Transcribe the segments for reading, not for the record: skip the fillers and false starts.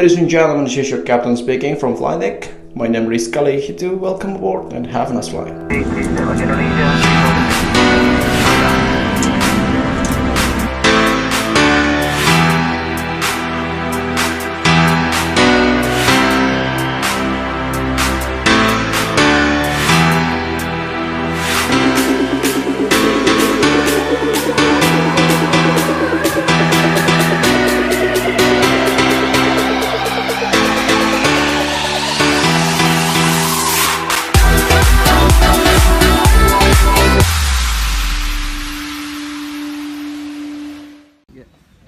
Ladies and gentlemen, this is your captain speaking from Flydeck. My name is Rizkali Hitu. Welcome aboard and have a nice flight.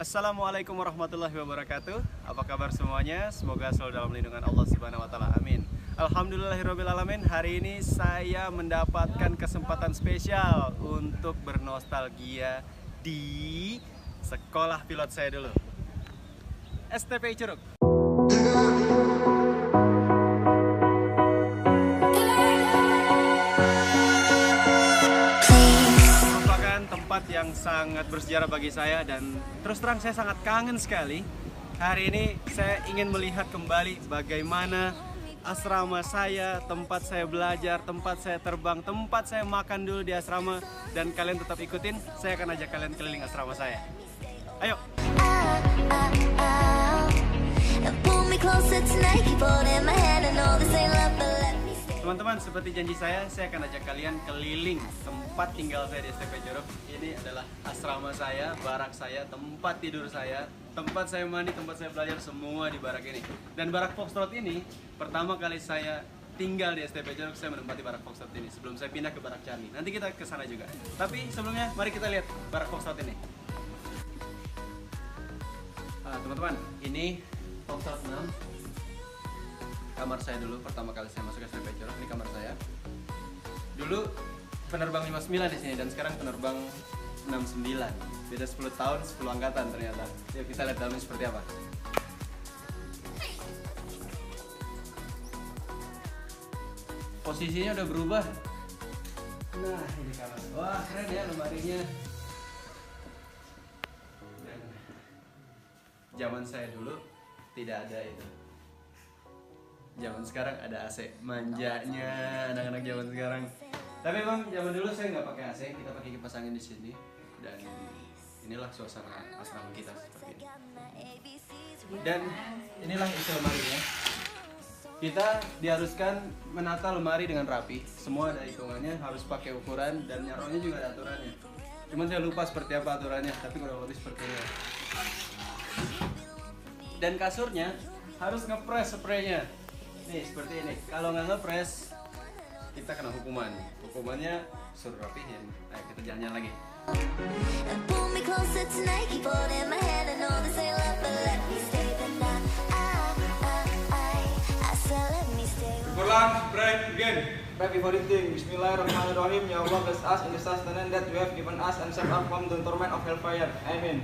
Assalamualaikum warahmatullahi wabarakatuh. Apa kabar semuanya? Semoga selalu dalam lindungan Allah Subhanahu wa taala. Amin. Alhamdulillahirabbil alamin. Hari ini saya mendapatkan kesempatan spesial untuk bernostalgia di sekolah pilot saya dulu. STPI Curug. Tempat yang sangat bersejarah bagi saya dan terus terang saya sangat kangen sekali. Hari ini saya ingin melihat kembali bagaimana asrama saya, tempat saya belajar, tempat saya terbang, tempat saya makan dulu di asrama, dan kalian tetap ikutin, saya akan ajak kalian keliling asrama saya. Ayo. Teman-teman, seperti janji saya akan ajak kalian keliling tempat tinggal saya di STP Curug. Ini adalah asrama saya, barak saya, tempat tidur saya, tempat saya mandi, tempat saya belajar, semua di barak ini. Dan barak Foxtrot ini, pertama kali saya tinggal di STP Curug, saya menempati barak Foxtrot ini sebelum saya pindah ke barak Charlie. Nanti kita ke sana juga. Tapi sebelumnya, mari kita lihat barak Foxtrot ini. Teman-teman, ini Foxtrot 6. Kamar saya dulu pertama kali saya masuk ke STP Curug. Ini kamar saya. Dulu penerbang 59 di sini dan sekarang penerbang 69. Beda 10 tahun, 10 angkatan ternyata. Yuk kita lihat dalamnya seperti apa. Posisinya udah berubah. Nah, ini kamar. Wah, keren ya lemarinya. Dan zaman saya dulu tidak ada itu. Zaman sekarang ada AC, manjanya anak-anak zaman sekarang. Tapi emang zaman dulu saya nggak pakai AC, kita pakai kipas angin di sini. Dan inilah suasana asrama kita seperti ini. Dan inilah isi lemarinya. Kita diharuskan menata lemari dengan rapi. Semua ada hitungannya, harus pakai ukuran dan nyaruhnya juga ada aturannya. Cuman saya lupa seperti apa aturannya, tapi kurang lebih seperti ini. Dan kasurnya harus ngepres spraynya. Nih seperti ini. Kalau nggak ngepres, kita kena hukuman. Hukumannya suruh rapihin. Ayo kita jalan-jalan lagi. Ulang, break, begin. Right before eating, Bismillahirrahmanirrahim. Ya Allah, bless us in the sustenance that you have given us and save us from the torment of hellfire. Amen.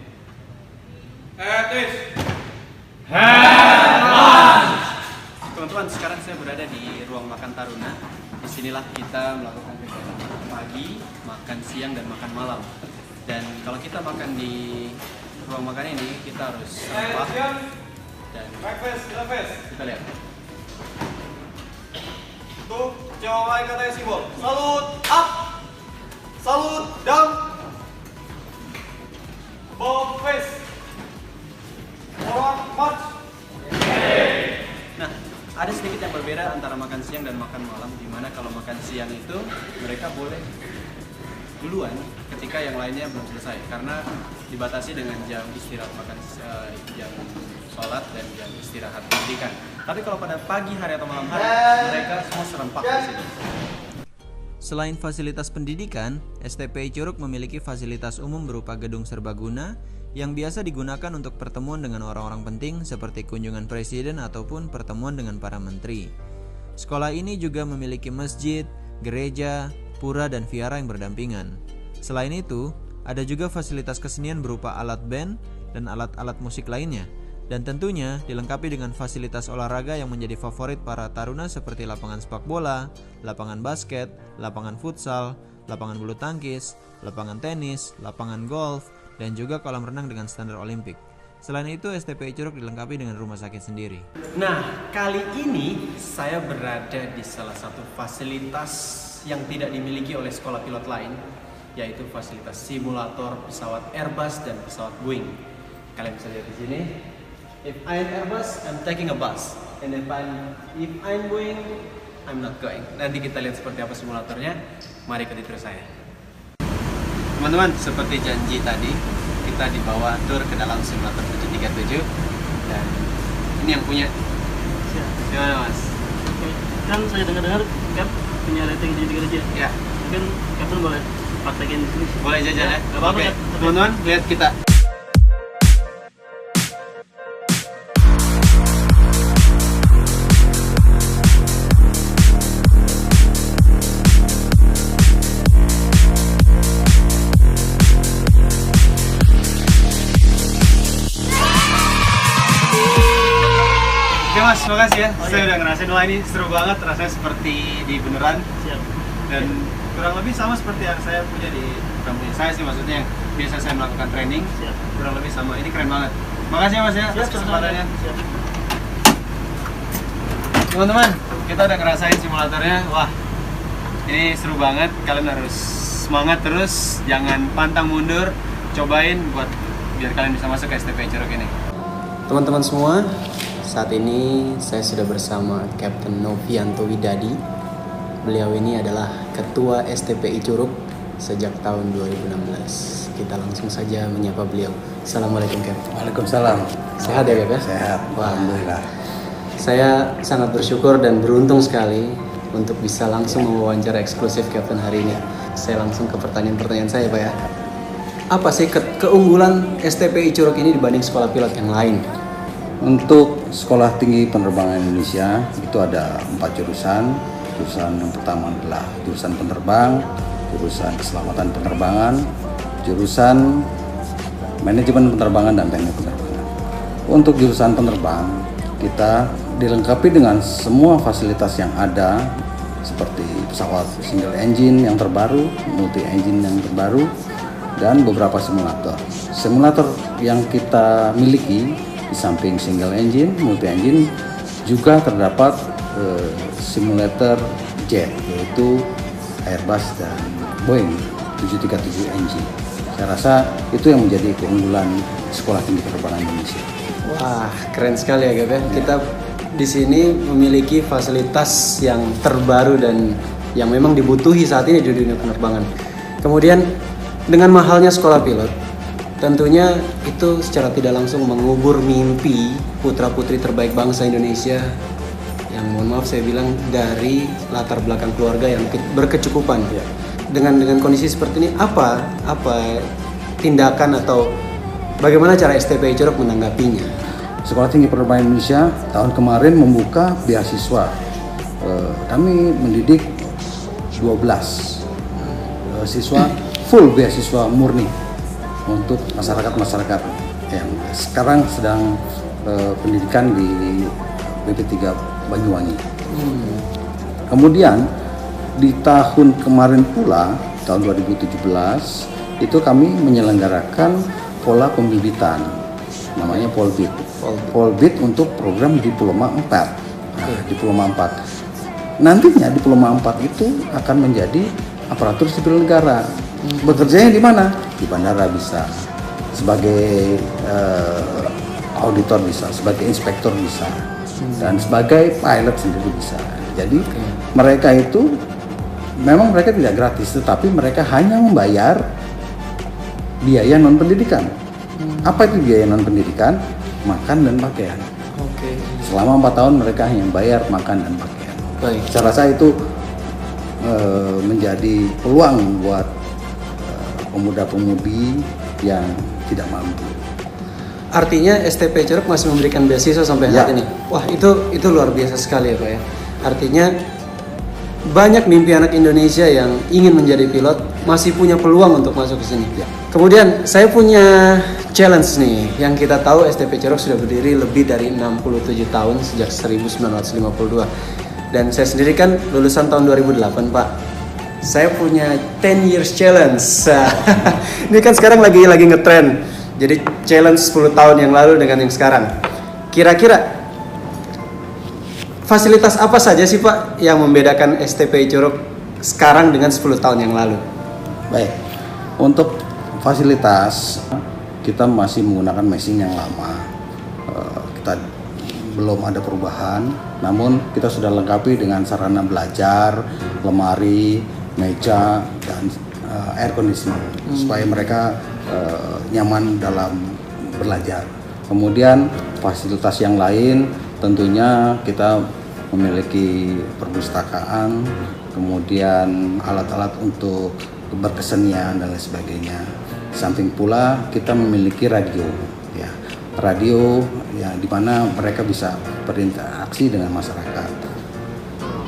Teman-teman, sekarang saya berada di ruang makan Taruna. Disinilah kita melakukan kegiatan makan pagi, makan siang, dan makan malam. Dan kalau kita makan di ruang makan ini, kita harus serempak. Dan kita lihat. Tuh, cewek katanya simbol. Salut up, salut down, bow face, forward march. Nah, ada sedikit yang berbeda antara makan siang dan makan malam, di mana kalau makan siang itu mereka boleh duluan ketika yang lainnya belum selesai, karena dibatasi dengan jam istirahat makan, jam sholat dan jam istirahat pendidikan. Tapi kalau pada pagi hari atau malam hari, mereka semua serempak di sini. Selain fasilitas pendidikan, STPI Curug memiliki fasilitas umum berupa gedung serbaguna yang biasa digunakan untuk pertemuan dengan orang-orang penting seperti kunjungan presiden ataupun pertemuan dengan para menteri. Sekolah ini juga memiliki masjid, gereja, pura, dan vihara yang berdampingan. Selain itu, ada juga fasilitas kesenian berupa alat band dan alat-alat musik lainnya. Dan tentunya dilengkapi dengan fasilitas olahraga yang menjadi favorit para taruna seperti lapangan sepak bola, lapangan basket, lapangan futsal, lapangan bulu tangkis, lapangan tenis, lapangan golf, dan juga kolam renang dengan standar Olimpik. Selain itu, STPI Curug dilengkapi dengan rumah sakit sendiri. Nah, kali ini saya berada di salah satu fasilitas yang tidak dimiliki oleh sekolah pilot lain, yaitu fasilitas simulator pesawat Airbus dan pesawat Boeing. Kalian bisa lihat di sini. If I'm Airbus, I'm taking a bus, and if I'm Boeing, I'm not going. Nanti kita lihat seperti apa simulatornya. Mari ikuti terus saya. Teman-teman, seperti janji tadi, kita dibawa tur ke dalam simulator 737 dan ini yang punya. Gimana Mas? Kan saya dengar-dengar Cap punya rating 737 ya? Ya, Mungkin Captain boleh praktekin di sini. boleh jajan ya? Gak apa-apa, Oke, Cap. teman-teman lihat kita. Oke Mas, makasih ya. Saya udah ngerasain, wah ini seru banget, rasanya seperti di beneran. Siap. Dan kurang lebih sama seperti yang saya punya di company saya sih, maksudnya yang biasa saya melakukan training. Siap. Kurang lebih sama, ini keren banget. Makasih ya Mas ya atas kesempatannya. Siap. Teman-teman, kita udah ngerasain simulatornya. Wah, ini seru banget. Kalian harus semangat terus, jangan pantang mundur. Cobain buat biar kalian bisa masuk ke STPI Curug ini. Teman-teman semua, saat ini saya sudah bersama Kapten Novianto Widadi. Beliau ini adalah Ketua STPI Curug sejak tahun 2016. Kita langsung saja menyapa beliau. Assalamualaikum Kapten. Waalaikumsalam. Sehat ya Kap ya? Sehat. Wah. Alhamdulillah. Saya sangat bersyukur dan beruntung sekali untuk bisa langsung mewawancara eksklusif Kapten hari ini. Saya langsung ke pertanyaan-pertanyaan saya Pak ya. Apa sih keunggulan STPI Curug ini dibanding sekolah pilot yang lain? Untuk Sekolah Tinggi Penerbangan Indonesia itu ada 4 jurusan. Jurusan yang pertama adalah jurusan penerbang, jurusan keselamatan penerbangan, jurusan manajemen penerbangan dan teknik penerbangan. Untuk jurusan penerbang, kita dilengkapi dengan semua fasilitas yang ada seperti pesawat single engine yang terbaru, multi engine yang terbaru, dan beberapa simulator. Simulator yang kita miliki di samping single engine, multi engine juga terdapat simulator jet, yaitu Airbus dan Boeing 737NG. Saya rasa itu yang menjadi keunggulan Sekolah Tinggi Penerbangan Indonesia. Wah, keren sekali ya Gap ya. Kita di sini memiliki fasilitas yang terbaru dan yang memang dibutuhi saat ini di dunia penerbangan. Kemudian dengan mahalnya sekolah pilot, tentunya itu secara tidak langsung mengubur mimpi putra-putri terbaik bangsa Indonesia yang mohon maaf saya bilang dari latar belakang keluarga yang berkecukupan. Dengan kondisi seperti ini apa tindakan atau bagaimana cara STPI Curug menanggapinya? Sekolah Tinggi Penerbangan Indonesia tahun kemarin membuka beasiswa. Kami mendidik 12 siswa full beasiswa murni untuk masyarakat yang sekarang sedang pendidikan di BP3 Banyuwangi. Kemudian di tahun kemarin pula, tahun 2017, itu kami menyelenggarakan pola pembibitan, namanya Polbit. Polbit untuk program Diploma 4. Nah, Diploma 4. Nantinya Diploma 4 itu akan menjadi aparatur sipil negara. Bekerjanya di mana? Di bandara bisa, sebagai auditor bisa, sebagai inspektor bisa, dan sebagai pilot sendiri bisa. Jadi mereka itu memang mereka tidak gratis, tetapi mereka hanya membayar biaya non pendidikan. Apa itu biaya non pendidikan? Makan dan pakaian. Selama 4 tahun mereka hanya membayar makan dan pakaian. Baik. Saya rasa itu menjadi peluang buat pemuda-pemudi yang tidak mampu. Artinya STPI Curug masih memberikan beasiswa sampai saat ini. Wah, itu luar biasa sekali ya Pak ya. Artinya banyak mimpi anak Indonesia yang ingin menjadi pilot masih punya peluang untuk masuk ke sini. Kemudian saya punya challenge nih, yang kita tahu STPI Curug sudah berdiri lebih dari 67 tahun sejak 1952. Dan saya sendiri kan lulusan tahun 2008 Pak. Saya punya 10 years challenge. Ini kan sekarang lagi ngetrend Jadi challenge 10 tahun yang lalu dengan yang sekarang. Kira-kira fasilitas apa saja sih Pak yang membedakan STPI Curug sekarang dengan 10 tahun yang lalu? Baik, untuk fasilitas kita masih menggunakan mesin yang lama. Kita belum ada perubahan, namun kita sudah lengkapi dengan sarana belajar, lemari, meja, dan air conditioner supaya mereka nyaman dalam belajar. Kemudian fasilitas yang lain tentunya kita memiliki perpustakaan, kemudian alat-alat untuk berkesenian dan lain sebagainya. Samping pula kita memiliki radio, ya, radio ya di mana mereka bisa berinteraksi dengan masyarakat.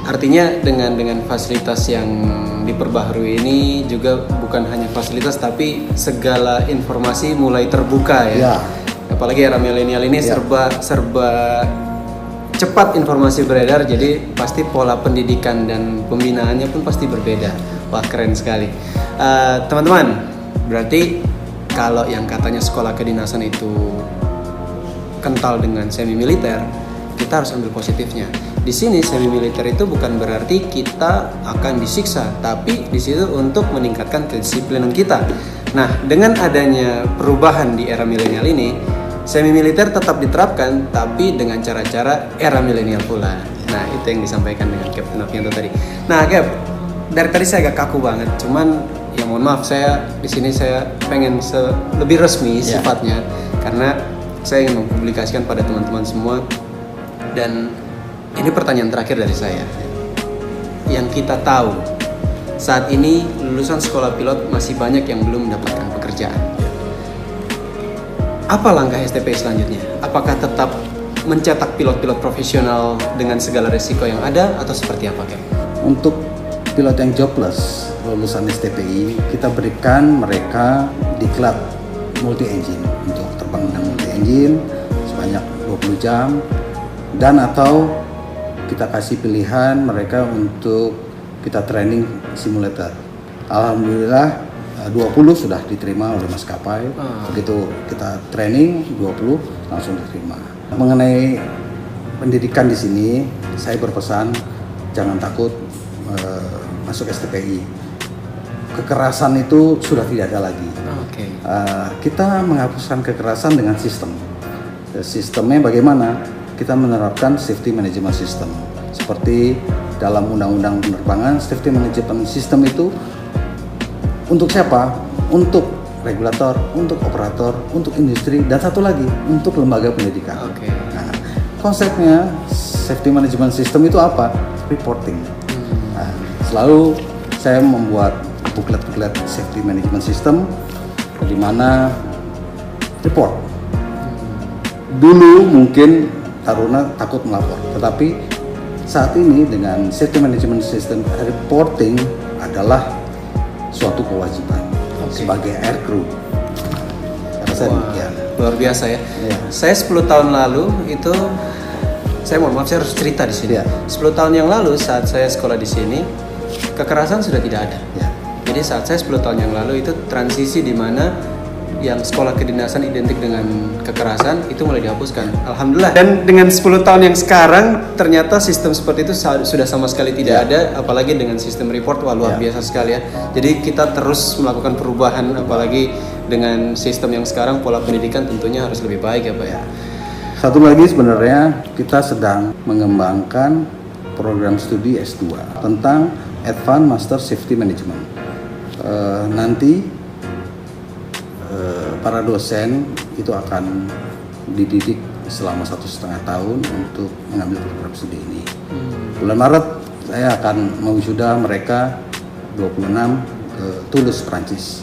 Artinya dengan fasilitas yang diperbaharui ini juga bukan hanya fasilitas tapi segala informasi mulai terbuka ya. Apalagi era milenial ini serba cepat informasi beredar, jadi pasti pola pendidikan dan pembinaannya pun pasti berbeda. Wah, keren sekali. Teman-teman, berarti kalau yang katanya sekolah kedinasan itu kental dengan semi militer, kita harus ambil positifnya. Di sini semi militer itu bukan berarti kita akan disiksa, tapi di situ untuk meningkatkan kedisiplinan kita. Nah, dengan adanya perubahan di era milenial ini, semi militer tetap diterapkan, tapi dengan cara-cara era milenial pula. Nah, itu yang disampaikan dengan Captain Novianto tadi. Nah, Cap, dari tadi saya agak kaku banget, cuman ya mohon maaf, saya di sini saya pengen lebih resmi sifatnya, karena saya ingin mempublikasikan pada teman-teman semua. Dan ini pertanyaan terakhir dari saya. Yang kita tahu, saat ini lulusan sekolah pilot masih banyak yang belum mendapatkan pekerjaan. Apa langkah STPI selanjutnya? Apakah tetap mencetak pilot-pilot profesional dengan segala resiko yang ada, atau seperti apa, Kak? Untuk pilot yang jobless lulusan STPI, kita berikan mereka diklat multi engine untuk terbang dengan multi engine sebanyak 20 jam, dan atau kita kasih pilihan mereka untuk kita training simulator. Alhamdulillah 20 sudah diterima oleh maskapai. Begitu kita training 20 langsung diterima. Mengenai pendidikan di sini, saya berpesan jangan takut masuk STPI. Kekerasan itu sudah tidak ada lagi. Kita menghapuskan kekerasan dengan sistem. Sistemnya bagaimana? Kita menerapkan safety management system. Seperti dalam undang-undang penerbangan, safety management system itu untuk siapa? Untuk regulator, untuk operator, untuk industri, dan satu lagi untuk lembaga pendidikan. Nah, konsepnya safety management system itu apa? Reporting. Nah, selalu saya membuat buklet-buklet safety management system di mana report. Dulu mungkin Taruna takut melapor, tetapi saat ini dengan safety management system, reporting adalah suatu kewajiban sebagai aircrew. Luar biasa ya. Saya 10 tahun lalu itu, saya mohon maaf saya harus cerita di sini. 10 tahun yang lalu saat saya sekolah di sini, kekerasan sudah tidak ada. Jadi saat saya 10 tahun yang lalu itu transisi di mana yang sekolah kedinasan identik dengan kekerasan itu mulai dihapuskan. Alhamdulillah. Dan dengan 10 tahun yang sekarang ternyata sistem seperti itu sudah sama sekali tidak ada, apalagi dengan sistem report. Wah, luar biasa sekali ya. Jadi kita terus melakukan perubahan, apalagi dengan sistem yang sekarang, pola pendidikan tentunya harus lebih baik ya Pak ya. Satu lagi, sebenarnya kita sedang mengembangkan program studi S2 tentang Advanced Master Safety Management. Nanti para dosen itu akan dididik selama 1,5 tahun untuk mengambil program studi ini. Bulan Maret saya akan mewisuda mereka 26 ke Toulouse, Prancis.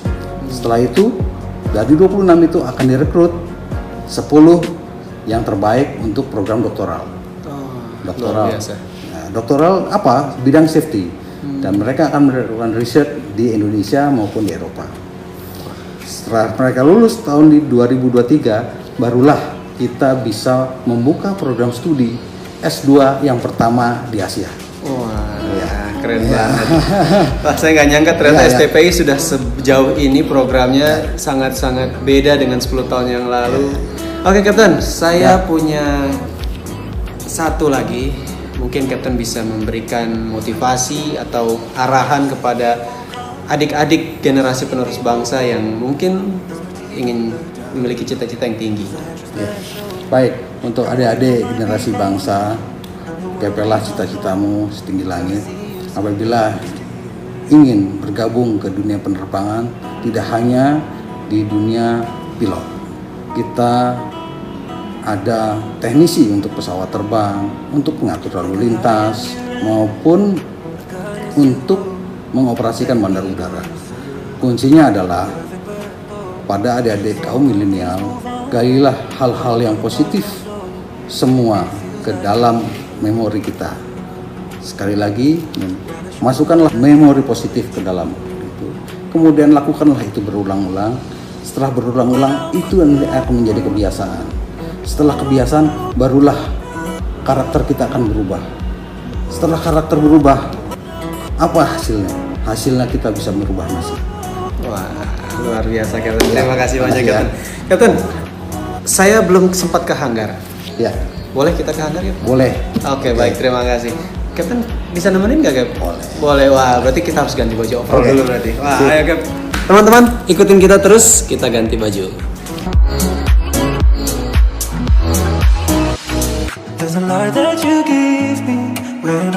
Setelah itu dari 26 itu akan direkrut 10 yang terbaik untuk program doktoral. Doktoral. Nah, doktoral apa? Bidang safety. Dan mereka akan melakukan riset di Indonesia maupun di Eropa. Setelah mereka lulus tahun di 2023, barulah kita bisa membuka program studi S2 yang pertama di Asia. Wah, keren banget. Wah, saya nggak nyangka ternyata STPI sudah sejauh ini programnya sangat-sangat beda dengan 10 tahun yang lalu. Oke, Kapten, saya punya satu lagi. Mungkin Kapten bisa memberikan motivasi atau arahan kepada adik-adik generasi penerus bangsa yang mungkin ingin memiliki cita-cita yang tinggi. Ya. Baik, untuk adik-adik generasi bangsa, gapelah cita-citamu setinggi langit. Apabila ingin bergabung ke dunia penerbangan, tidak hanya di dunia pilot. Kita ada teknisi untuk pesawat terbang, untuk mengatur lalu lintas, maupun untuk mengoperasikan bandar udara. Kuncinya adalah pada adik-adik kaum milenial, galilah hal-hal yang positif semua ke dalam memori kita. Sekali lagi, masukkanlah memori positif ke dalam itu. Kemudian lakukanlah itu berulang-ulang. Setelah berulang-ulang, itu akan menjadi kebiasaan. Setelah kebiasaan, barulah karakter kita akan berubah. Setelah karakter berubah, apa hasilnya? Hasilnya kita bisa merubah nasib. Wah, luar biasa, Kapten. Terima kasih banyak, Kapten. Kapten, saya belum sempat ke hanggar. Ya, Boleh kita ke hanggar, ya? boleh. Oke, baik, terima kasih. Kapten bisa nemenin nggak, Cap? Boleh. Wah, berarti kita harus ganti baju overall dulu berarti. Wah, ayo, Cap. Teman-teman, ikutin kita terus. Kita ganti baju. There's a light that you give me when